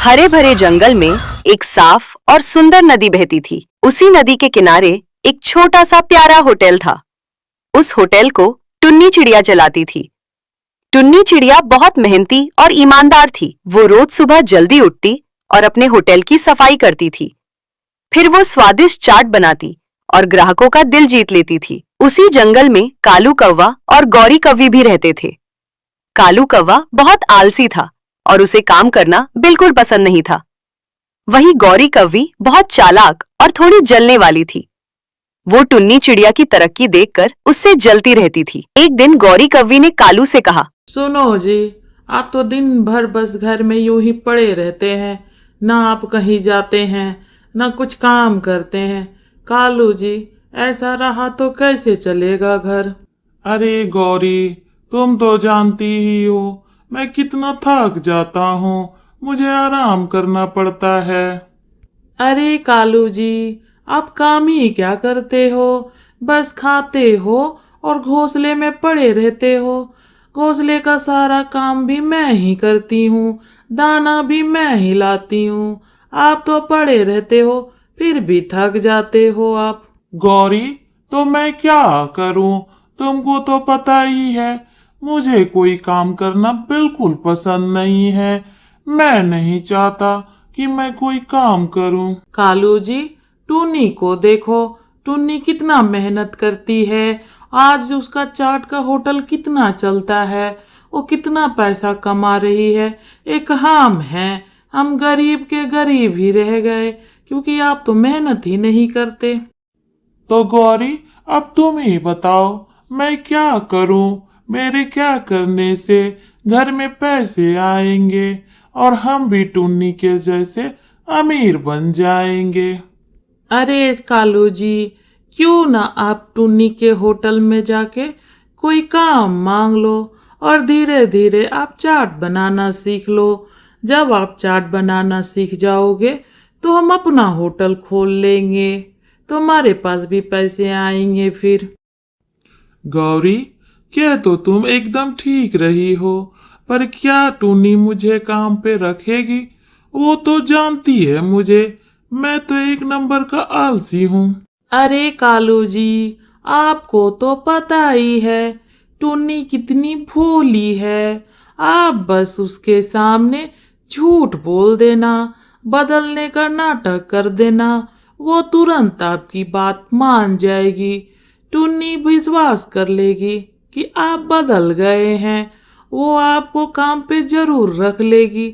हरे भरे जंगल में एक साफ और सुंदर नदी बहती थी। उसी नदी के किनारे एक छोटा सा प्यारा होटल था। उस होटल को टुन्नी चिड़िया चलाती थी। टुन्नी चिड़िया बहुत मेहनती और ईमानदार थी। वो रोज सुबह जल्दी उठती और अपने होटल की सफाई करती थी। फिर वो स्वादिष्ट चाट बनाती और ग्राहकों का दिल जीत लेती थी। उसी जंगल में कालू कौवा और गौरी कौवी भी रहते थे। कालू कौवा बहुत आलसी था और उसे काम करना बिल्कुल पसंद नहीं था। वहीं गौरी कौवी बहुत चालाक और थोड़ी जलने वाली थी। वो टुन्नी चिड़िया की तरक्की देखकर उससे जलती रहती थी। एक दिन गौरी कौवी ने कालू से कहा, सुनो जी, आप तो दिन भर बस घर में यूं ही पड़े रहते हैं। ना आप कहीं जाते हैं, ना कुछ काम करते हैं। कालू जी, ऐसा रहा तो कैसे चलेगा घर? अरे गौरी, तुम तो जानती ही हो मैं कितना थक जाता हूँ। मुझे आराम करना पड़ता है। अरे कालू जी, आप काम ही क्या करते हो? बस खाते हो और घोंसले में पड़े रहते हो। घोंसले का सारा काम भी मैं ही करती हूँ, दाना भी मैं ही लाती हूँ। आप तो पड़े रहते हो, फिर भी थक जाते हो आप। गौरी, तो मैं क्या करूँ? तुमको तो पता ही है मुझे कोई काम करना बिल्कुल पसंद नहीं है। मैं नहीं चाहता कि मैं कोई काम करूँ। कालू जी, टुन्नी को देखो, टुन्नी कितना मेहनत करती है। आज उसका चाट का होटल कितना चलता है, वो कितना पैसा कमा रही है। एक हम हैं, हम गरीब के गरीब ही रह गए क्योंकि आप तो मेहनत ही नहीं करते। तो गौरी, अब तुम ही बताओ मैं क्या करूँ? मेरे क्या करने से घर में पैसे आएंगे और हम भी टुन्नी के जैसे अमीर बन जाएंगे। अरे कालू जी, क्यों ना आप टुन्नी के होटल में जाके कोई काम मांग लो और धीरे धीरे आप चाट बनाना सीख लो। जब आप चाट बनाना सीख जाओगे तो हम अपना होटल खोल लेंगे, तो हमारे पास भी पैसे आएंगे फिर। गौरी, क्या तो तुम एकदम ठीक रही हो, पर क्या टुन्नी मुझे काम पे रखेगी? वो तो जानती है मुझे, मैं तो एक नंबर का आलसी हूँ। अरे कालू जी, आपको तो पता ही है टुन्नी कितनी भोली है। आप बस उसके सामने झूठ बोल देना, बदलने का नाटक कर देना, वो तुरंत आपकी बात मान जाएगी। टुन्नी विश्वास कर लेगी कि आप बदल गए हैं। वो आपको काम पे जरूर रख लेगी।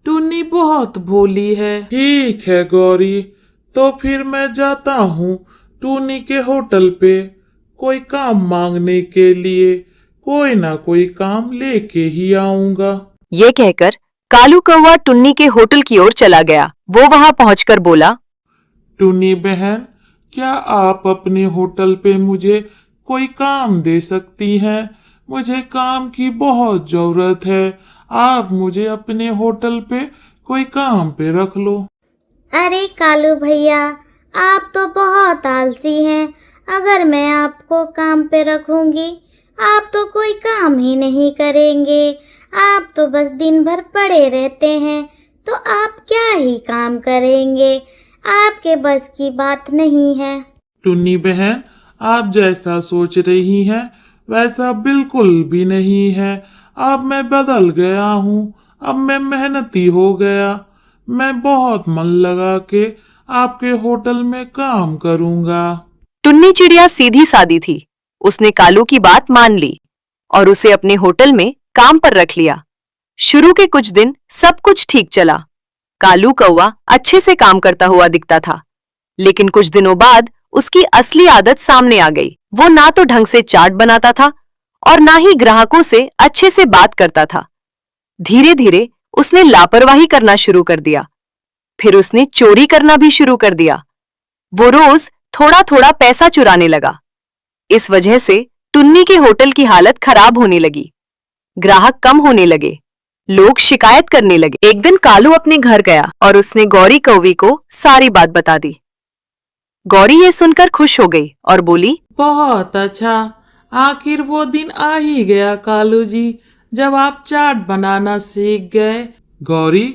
टुन्नी बहुत भोली है। ठीक है गौरी, तो फिर मैं जाता हूँ टुन्नी के होटल पे कोई काम मांगने के लिए। कोई ना कोई काम लेके ही आऊंगा। ये कहकर कालू कौवा टुन्नी के होटल की ओर चला गया। वो वहां पहुंचकर बोला, टुन्नी बहन, क्या आप अपने होटल पे मुझे कोई काम दे सकती हैं? मुझे काम की बहुत जरूरत है। आप मुझे अपने होटल पे कोई काम पे रख लो। अरे कालू भैया, आप तो बहुत आलसी हैं। अगर मैं आपको काम पे रखूंगी, आप तो कोई काम ही नहीं करेंगे। आप तो बस दिन भर पड़े रहते हैं, तो आप क्या ही काम करेंगे? आपके बस की बात नहीं है। टुन्नी बहन, आप जैसा सोच रही हैं वैसा बिल्कुल भी नहीं है। अब मैं बदल गया हूँ। अब मैं मेहनती हो गया। मैं बहुत मन लगा के आपके होटल में काम करूँगा। टुन्नी चिड़िया सीधी सादी थी। उसने कालू की बात मान ली और उसे अपने होटल में काम पर रख लिया। शुरू के कुछ दिन सब कुछ ठीक चला। कालू कौवा अच्छे से काम करता हुआ दिखता था, लेकिन कुछ दिनों बाद उसकी असली आदत सामने आ गई। वो ना तो ढंग से चाट बनाता था और ना ही ग्राहकों से अच्छे से बात करता था। धीरे धीरे उसने लापरवाही करना शुरू कर दिया। फिर उसने चोरी करना भी शुरू कर दिया। वो रोज थोड़ा थोड़ा पैसा चुराने लगा। इस वजह से टुन्नी के होटल की हालत खराब होने लगी। ग्राहक कम होने लगे। लोग शिकायत करने लगे। एक दिन कालू अपने घर गया और उसने गौरी कौवी को सारी बात बता दी। गौरी ये सुनकर खुश हो गई और बोली, बहुत अच्छा, आखिर वो दिन आ ही गया कालू जी, जब आप चाट बनाना सीख गए। गौरी,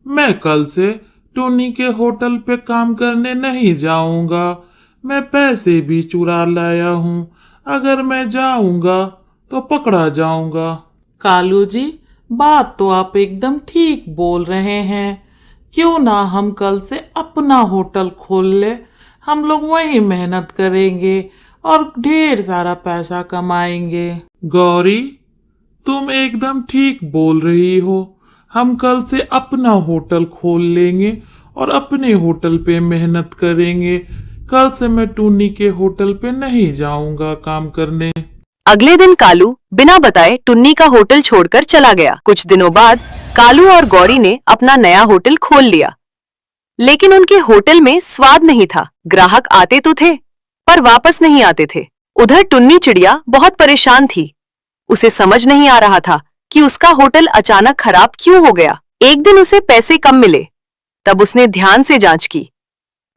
मैं कल से टुन्नी के होटल पे काम करने नहीं जाऊंगा। मैं पैसे भी चुरा लाया हूँ। अगर मैं जाऊंगा तो पकड़ा जाऊंगा। कालू जी, बात तो आप एकदम ठीक बोल रहे हैं। क्यों ना हम कल से अपना होटल खोल ले। हम लोग वहीं मेहनत करेंगे और ढेर सारा पैसा कमाएंगे। गौरी, तुम एकदम ठीक बोल रही हो। हम कल से अपना होटल खोल लेंगे और अपने होटल पे मेहनत करेंगे। कल से मैं टुन्नी के होटल पे नहीं जाऊंगा काम करने। अगले दिन कालू बिना बताए टुन्नी का होटल छोड़कर चला गया। कुछ दिनों बाद कालू और गौरी ने अपना नया होटल खोल लिया, लेकिन उनके होटल में स्वाद नहीं था। ग्राहक आते तो थे पर वापस नहीं आते थे। उधर टुन्नी चिड़िया बहुत परेशान थी। उसे समझ नहीं आ रहा था कि उसका होटल अचानक खराब क्यों हो गया। एक दिन उसे पैसे कम मिले। तब उसने ध्यान से जांच की।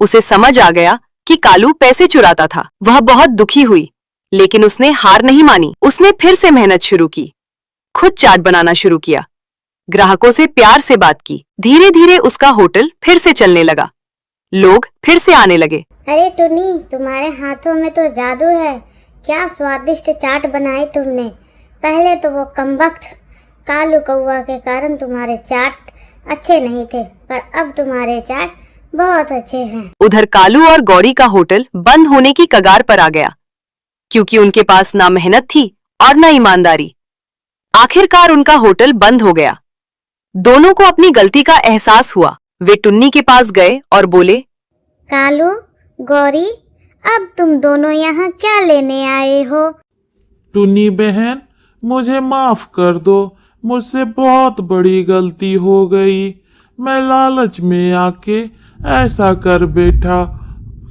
उसे समझ आ गया कि कालू पैसे चुराता था। वह बहुत दुखी हुई, लेकिन उसने हार नहीं मानी। उसने फिर से मेहनत शुरू की, खुद चाट बनाना शुरू किया, ग्राहकों से प्यार से बात की। धीरे धीरे उसका होटल फिर से चलने लगा। लोग फिर से आने लगे। अरे टुन्नी, तुम्हारे हाथों में तो जादू है। क्या स्वादिष्ट चाट बनाई तुमने। पहले तो वो कमबख्त कालू कौवा के कारण तुम्हारे चाट अच्छे नहीं थे, पर अब तुम्हारे चाट बहुत अच्छे हैं। उधर कालू और गौरी का होटल बंद होने की कगार पर आ गया, क्योंकि उनके पास ना मेहनत थी और ना ईमानदारी। आखिरकार उनका होटल बंद हो गया। दोनों को अपनी गलती का एहसास हुआ। वे टुन्नी के पास गए और बोले, कालू, गौरी, अब तुम दोनों यहाँ क्या लेने आए हो? टुन्नी बहन, मुझे माफ कर दो। मुझसे बहुत बड़ी गलती हो गई। मैं लालच में आके ऐसा कर बैठा।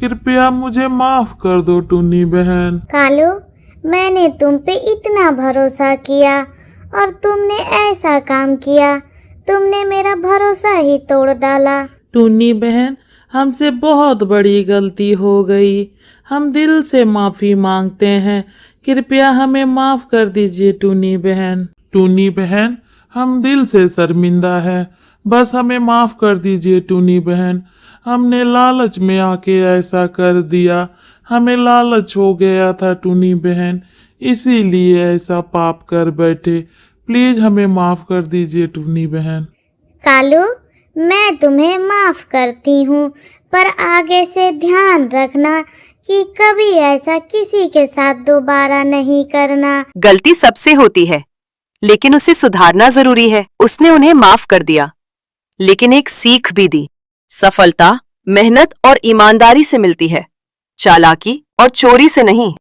कृपया मुझे माफ कर दो टुन्नी बहन। कालू, मैंने तुम पे इतना भरोसा किया और तुमने ऐसा काम किया। तुमने मेरा भरोसा ही तोड़ डाला। टुन्नी बहन, हमसे बहुत बड़ी गलती हो गई। हम दिल से माफी मांगते हैं। कृपया हमें माफ कर दीजिए टुन्नी बहन। टुन्नी बहन, हम दिल से शर्मिंदा है। बस हमें माफ कर दीजिए टुन्नी बहन। हमने लालच में आके ऐसा कर दिया। हमें लालच हो गया था टुन्नी बहन, इसीलिए ऐसा पाप कर बैठे। प्लीज हमें माफ कर दीजिए टुन्नी बहन। कालू, मैं तुम्हें माफ करती हूँ, पर आगे से ध्यान रखना कि कभी ऐसा किसी के साथ दोबारा नहीं करना। गलती सबसे होती है, लेकिन उसे सुधारना जरूरी है। उसने उन्हें माफ कर दिया, लेकिन एक सीख भी दी। सफलता मेहनत और ईमानदारी से मिलती है, चालाकी और चोरी से नहीं।